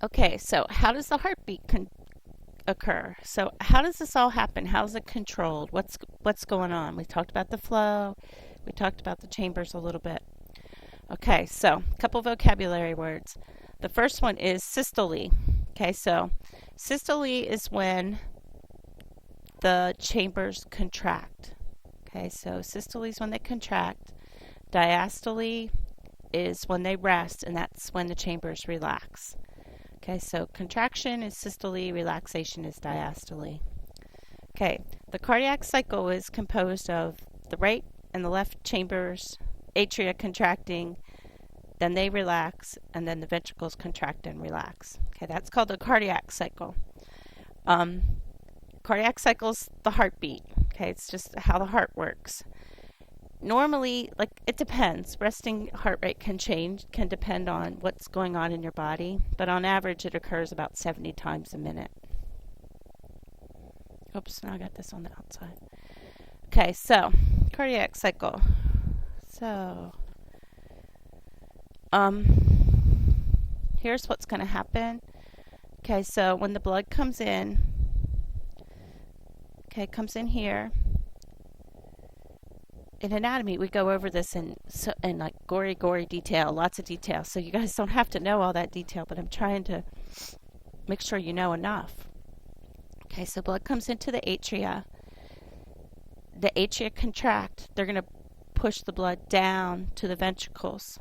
Okay, so how does the heartbeat occur? So how does this all happen? How is it controlled? What's going on? We talked about the flow. We talked about the chambers a little bit. Okay, so a couple vocabulary words. The first one is systole. Okay, so systole is when the chambers contract. Okay, so systole is when they contract. Diastole is when they rest, and that's when the chambers relax. Okay, so contraction is systole, relaxation is diastole. Okay, the cardiac cycle is composed of the right and the left chambers, atria contracting, then they relax, and then the ventricles contract and relax. Okay, that's called the cardiac cycle. Cardiac cycle is the heartbeat. Okay, it's just how the heart works. Normally, like, it depends. Resting heart rate can change, can depend on what's going on in your body, but on average it occurs about 70 times a minute. Oops, now I got this on the outside. Okay, so cardiac cycle. So, here's what's going to happen. Okay, so when the blood comes in, comes in here. In anatomy, we go over this in like gory detail, lots of detail. So you guys don't have to know all that detail, but I'm trying to make sure you know enough. Okay, so blood comes into the atria. The atria contract. They're going to push the blood down to the ventricles.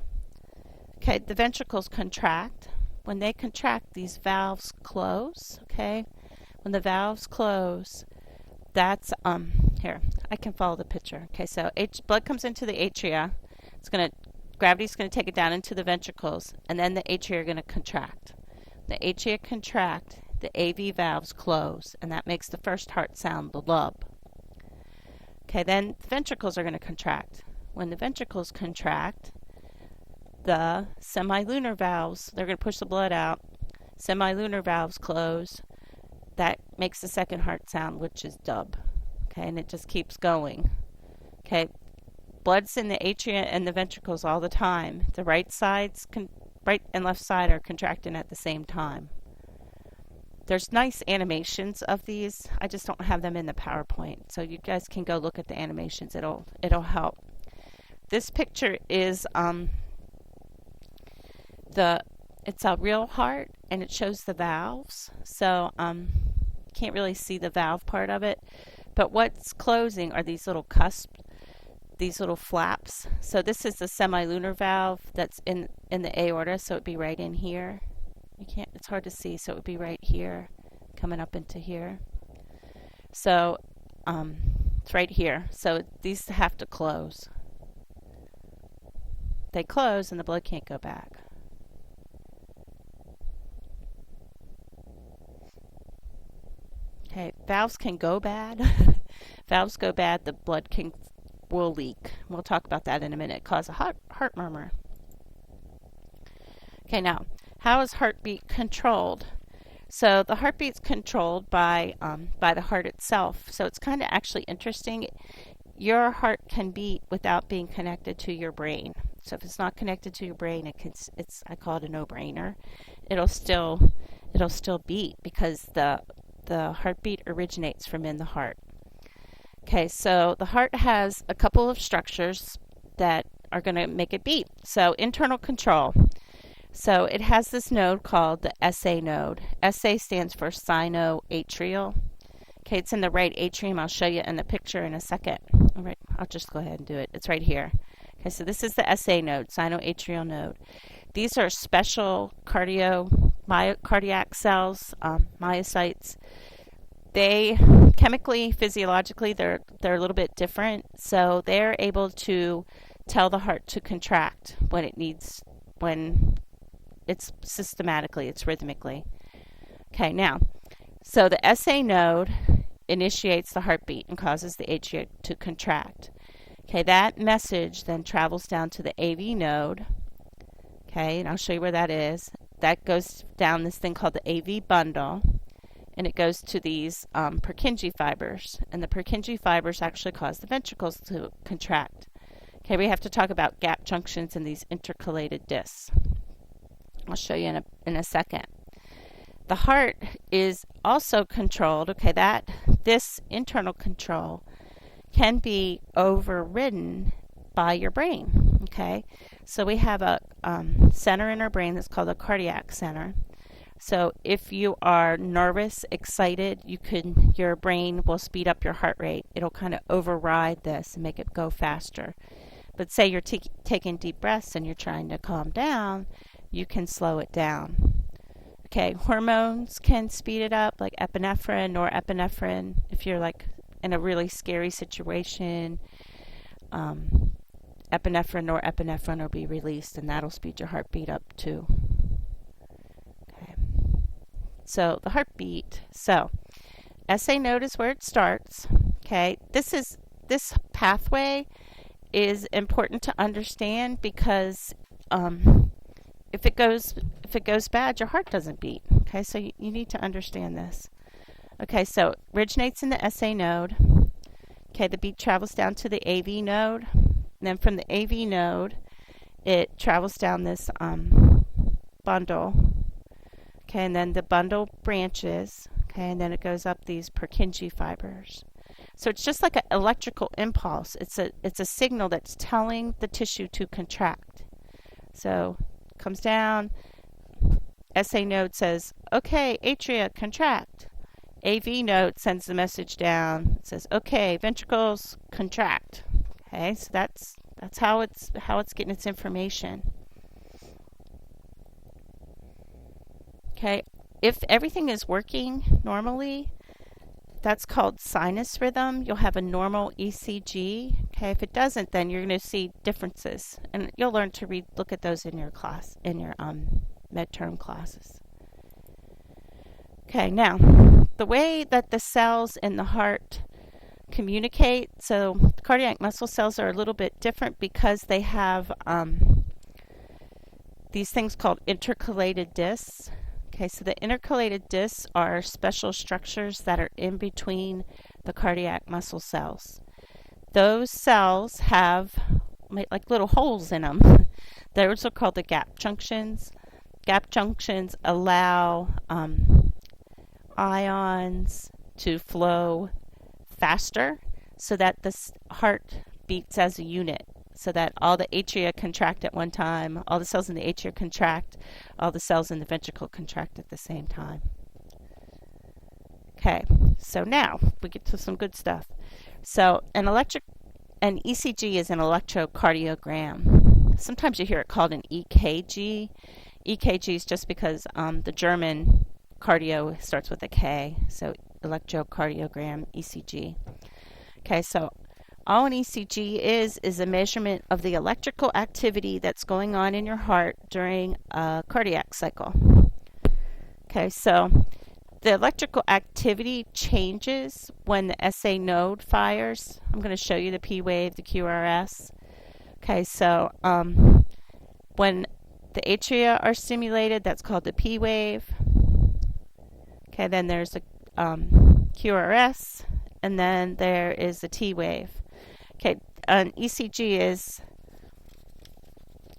Okay, the ventricles contract. When they contract, these valves close. Okay, when the valves close, that's here, I can follow the picture. Okay, so blood comes into the atria. Gravity's going to take it down into the ventricles, and then the atria are going to contract. The atria contract, the AV valves close, and that makes the first heart sound, the lub. Okay, then the ventricles are going to contract. When the ventricles contract, the semilunar valves, they're going to push the blood out. Semilunar valves close. That makes the second heart sound, which is dub. Okay, and it just keeps going. Okay, blood's in the atria and the ventricles all the time. The right and left side are contracting at the same time. There's nice animations of these. I just don't have them in the PowerPoint, so you guys can go look at the animations. It'll help. This picture is it's a real heart, and it shows the valves. So can't really see the valve part of it, but what's closing are these little cusps, these little flaps. So this is the semilunar valve that's in the aorta, so it'd be right in here. It's hard to see, so it would be right here, coming up into here. So it's right here. So these have to close. They close, and the blood can't go back. Okay, valves can go bad. Valves go bad, the blood will leak. We'll talk about that in a minute. Cause a heart murmur. Okay, now, how is heartbeat controlled? So the heartbeat's controlled by the heart itself. So it's kind of actually interesting. Your heart can beat without being connected to your brain. So if it's not connected to your brain, I call it a no-brainer. It'll still beat because the heartbeat originates from in the heart. Okay, so the heart has a couple of structures that are going to make it beat. So internal control. So it has this node called the SA node. SA stands for sinoatrial. Okay, it's in the right atrium. I'll show you in the picture in a second. All right, I'll just go ahead and do it. It's right here. Okay, so this is the SA node, sinoatrial node. These are special cardiac cells, myocytes. They chemically, physiologically, they're a little bit different. So they're able to tell the heart to contract when it's systematically, it's rhythmically. Okay, now, so the SA node initiates the heartbeat and causes the atria to contract. Okay, that message then travels down to the AV node. Okay, and I'll show you where that is. That goes down this thing called the AV bundle, and it goes to these Purkinje fibers. And the Purkinje fibers actually cause the ventricles to contract. Okay, we have to talk about gap junctions and these intercalated discs. I'll show you in a second. The heart is also controlled, okay, this internal control can be overridden by your brain, okay? So we have a center in our brain that's called the cardiac center. So if you are nervous, excited, your brain will speed up your heart rate. It'll kind of override this and make it go faster. But say you're taking deep breaths and you're trying to calm down, you can slow it down. Okay, hormones can speed it up, like epinephrine, norepinephrine. If you're like in a really scary situation, epinephrine, norepinephrine will be released, and that'll speed your heartbeat up too. Okay, so the heartbeat. So SA node is where it starts. Okay, this pathway is important to understand because if it goes bad, your heart doesn't beat. Okay, so you need to understand this. Okay, so originates in the SA node. Okay, the beat travels down to the AV node. And then from the AV node, it travels down this bundle. Okay, and then the bundle branches. Okay, and then it goes up these Purkinje fibers. So it's just like an electrical impulse. It's a signal that's telling the tissue to contract. So comes down, SA node says, okay, atria, contract. AV node sends the message down. It says, okay, ventricles, contract. Okay, so that's how it's getting its information. Okay, if everything is working normally, that's called sinus rhythm. You'll have a normal ECG. Okay, if it doesn't, then you're going to see differences, and you'll learn to look at those in your class, in your midterm classes. Okay, now the way that the cells in the heart communicate. So cardiac muscle cells are a little bit different because they have these things called intercalated discs. Okay, so the intercalated discs are special structures that are in between the cardiac muscle cells. Those cells have like little holes in them. Those are called the gap junctions. Gap junctions allow ions to flow faster so that the heart beats as a unit, so that all the atria contract at one time, all the cells in the atria contract, all the cells in the ventricle contract at the same time. Okay, so now we get to some good stuff. So an ECG is an electrocardiogram. Sometimes you hear it called an EKG. EKG is just because the German cardio starts with a K, so electrocardiogram, ECG. Okay, so all an ECG is a measurement of the electrical activity that's going on in your heart during a cardiac cycle. Okay, so the electrical activity changes when the SA node fires. I'm going to show you the P wave, the QRS. Okay, so when the atria are stimulated, that's called the P wave. Okay, then there's a QRS, and then there is the T wave. Okay, an ECG is,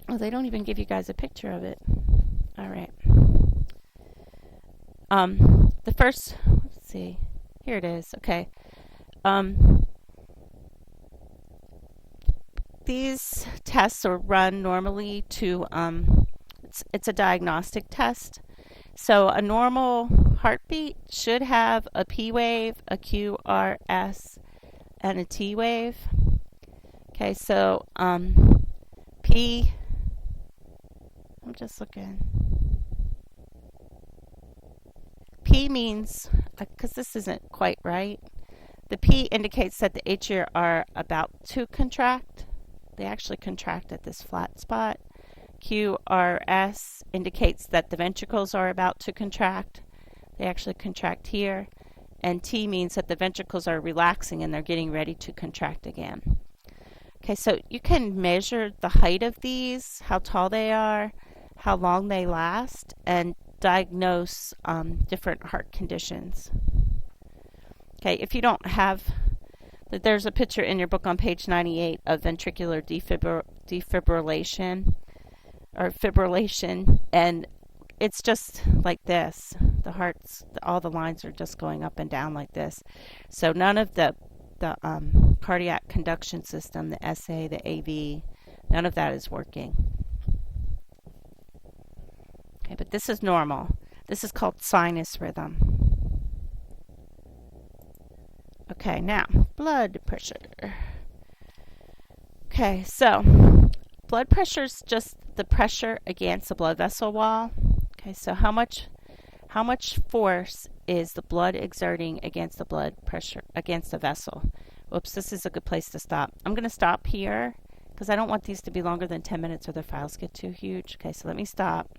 they don't even give you guys a picture of it. All right. The first, let's see, here it is. Okay. These tests are run normally to, it's a diagnostic test. So a normal heartbeat should have a P wave, a QRS, and a T wave. Okay, so P, I'm just looking. P means, because this isn't quite right, the P indicates that the atria are about to contract. They actually contract at this flat spot. QRS indicates that the ventricles are about to contract. They actually contract here. And T means that the ventricles are relaxing and they're getting ready to contract again. Okay, so you can measure the height of these, how tall they are, how long they last, and diagnose different heart conditions. Okay, if you don't have, there's a picture in your book on page 98 of ventricular defibrillation or fibrillation, and it's just like this. The hearts, all the lines are just going up and down like this. So none of the cardiac conduction system, the SA, the AV, none of that is working. Okay, but this is normal. This is called sinus rhythm. Okay, now blood pressure. Okay, so blood pressure is just the pressure against the blood vessel wall. Okay, so how much force is the blood exerting against the blood pressure, against the vessel? Whoops, this is a good place to stop. I'm going to stop here because I don't want these to be longer than 10 minutes or the files get too huge. Okay, so let me stop.